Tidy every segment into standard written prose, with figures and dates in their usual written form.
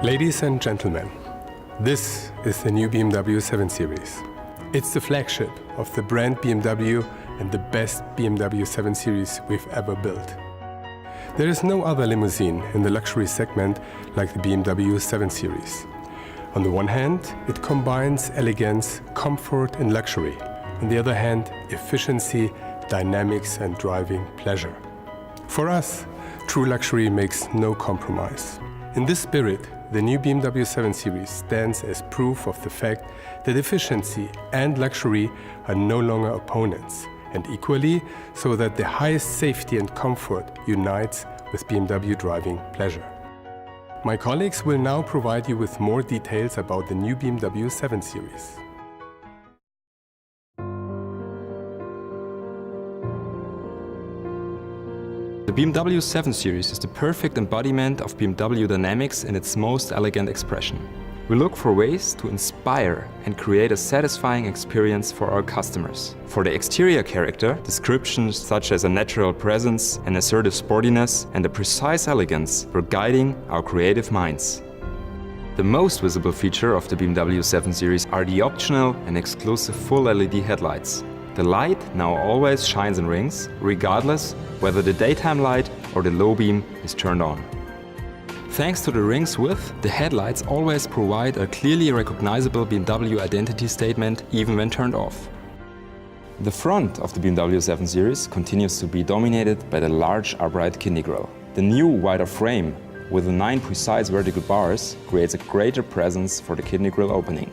Ladies and gentlemen, this is the new BMW 7 Series. It's the flagship of the brand BMW and the best BMW 7 Series we've ever built. There is no other limousine in the luxury segment like the BMW 7 Series. On the one hand, it combines elegance, comfort and luxury. On the other hand, efficiency, dynamics and driving pleasure. For us, true luxury makes no compromise. In this spirit, the new BMW 7 Series stands as proof of the fact that efficiency and luxury are no longer opponents, and equally so that the highest safety and comfort unites with BMW driving pleasure. My colleagues will now provide you with more details about the new BMW 7 Series. The BMW 7 Series is the perfect embodiment of BMW dynamics in its most elegant expression. We look for ways to inspire and create a satisfying experience for our customers. For the exterior character, descriptions such as a natural presence, an assertive sportiness and a precise elegance were guiding our creative minds. The most visible feature of the BMW 7 Series are the optional and exclusive full LED headlights. The light now always shines in rings, regardless whether the daytime light or the low beam is turned on. Thanks to the ring's width, the headlights always provide a clearly recognizable BMW identity statement even when turned off. The front of the BMW 7 Series continues to be dominated by the large upright kidney grille. The new wider frame with the 9 precise vertical bars creates a greater presence for the kidney grille opening.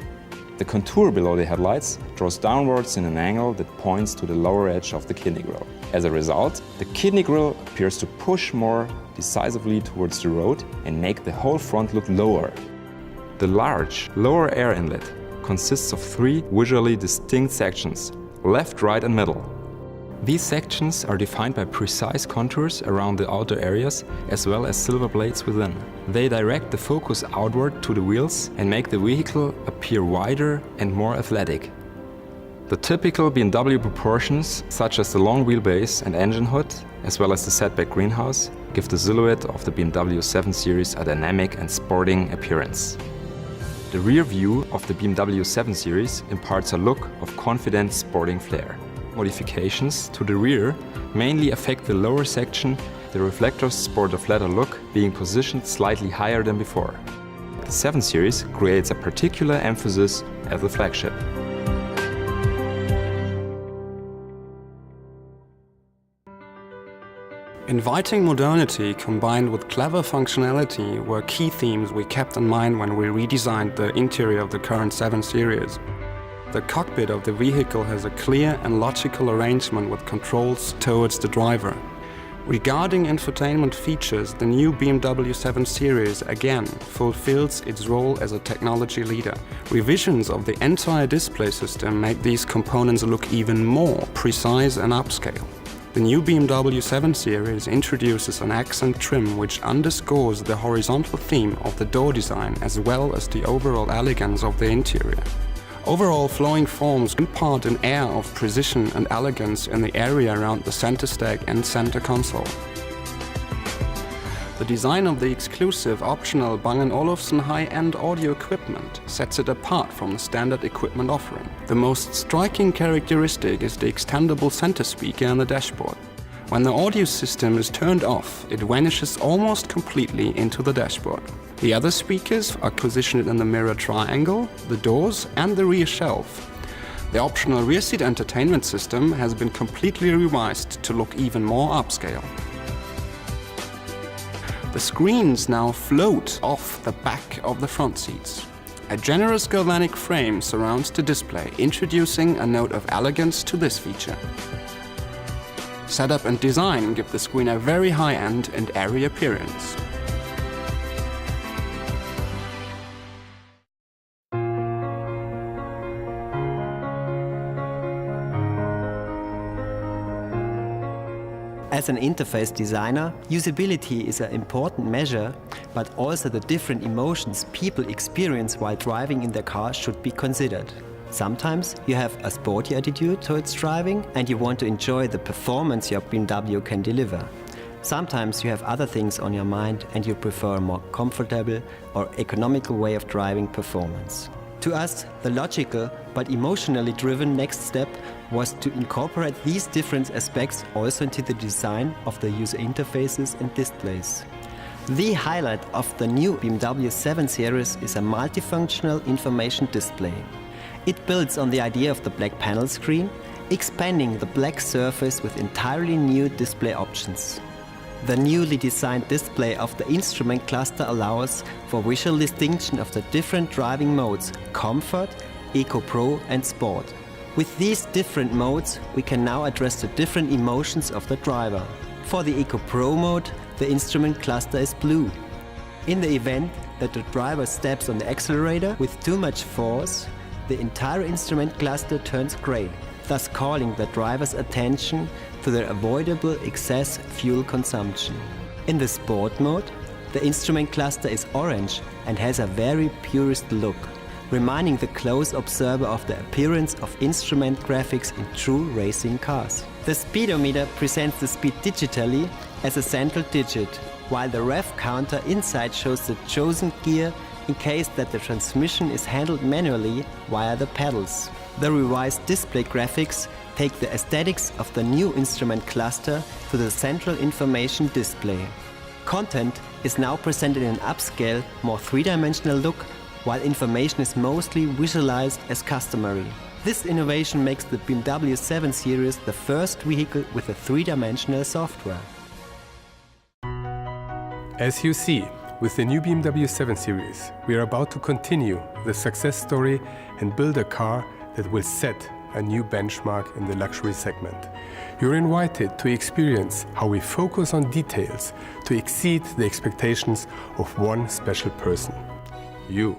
The contour below the headlights draws downwards in an angle that points to the lower edge of the kidney grille. As a result, the kidney grille appears to push more decisively towards the road and make the whole front look lower. The large lower air inlet consists of 3 visually distinct sections, left, right and middle. These sections are defined by precise contours around the outer areas as well as silver blades within. They direct the focus outward to the wheels and make the vehicle appear wider and more athletic. The typical BMW proportions, such as the long wheelbase and engine hood, as well as the setback greenhouse, give the silhouette of the BMW 7 Series a dynamic and sporting appearance. The rear view of the BMW 7 Series imparts a look of confident sporting flair. Modifications to the rear mainly affect the lower section. The reflectors sport a flatter look, being positioned slightly higher than before. The 7 Series creates a particular emphasis as the flagship. Inviting modernity combined with clever functionality were key themes we kept in mind when we redesigned the interior of the current 7 Series. The cockpit of the vehicle has a clear and logical arrangement with controls towards the driver. Regarding infotainment features, the new BMW 7 Series again fulfills its role as a technology leader. Revisions of the entire display system make these components look even more precise and upscale. The new BMW 7 Series introduces an accent trim which underscores the horizontal theme of the door design as well as the overall elegance of the interior. Overall, flowing forms impart an air of precision and elegance in the area around the center stack and center console. The design of the exclusive optional Bang & Olufsen high-end audio equipment sets it apart from the standard equipment offering. The most striking characteristic is the extendable center speaker on the dashboard. When the audio system is turned off, it vanishes almost completely into the dashboard. The other speakers are positioned in the mirror triangle, the doors and the rear shelf. The optional rear seat entertainment system has been completely revised to look even more upscale. The screens now float off the back of the front seats. A generous galvanic frame surrounds the display, introducing a note of elegance to this feature. Setup and design give the screen a very high-end and airy appearance. As an interface designer, usability is an important measure, but also the different emotions people experience while driving in their car should be considered. Sometimes you have a sporty attitude towards driving and you want to enjoy the performance your BMW can deliver. Sometimes you have other things on your mind and you prefer a more comfortable or economical way of driving performance. To us, the logical but emotionally driven next step was to incorporate these different aspects also into the design of the user interfaces and displays. The highlight of the new BMW 7 Series is a multifunctional information display. It builds on the idea of the black panel screen, expanding the black surface with entirely new display options. The newly designed display of the instrument cluster allows for visual distinction of the different driving modes: Comfort, Eco Pro and Sport. With these different modes, we can now address the different emotions of the driver. For the Eco Pro mode, the instrument cluster is blue. In the event that the driver steps on the accelerator with too much force, the entire instrument cluster turns grey, thus calling the driver's attention to their avoidable excess fuel consumption. In the Sport mode, the instrument cluster is orange and has a very purist look, reminding the close observer of the appearance of instrument graphics in true racing cars. The speedometer presents the speed digitally as a central digit, while the rev counter inside shows the chosen gear in case that the transmission is handled manually via the pedals. The revised display graphics take the aesthetics of the new instrument cluster to the central information display. Content is now presented in an upscale, more three-dimensional look, while information is mostly visualized as customary. This innovation makes the BMW 7 Series the first vehicle with a three-dimensional software. As you see, with the new BMW 7 Series, we are about to continue the success story and build a car that will set a new benchmark in the luxury segment. You're invited to experience how we focus on details to exceed the expectations of one special person: you.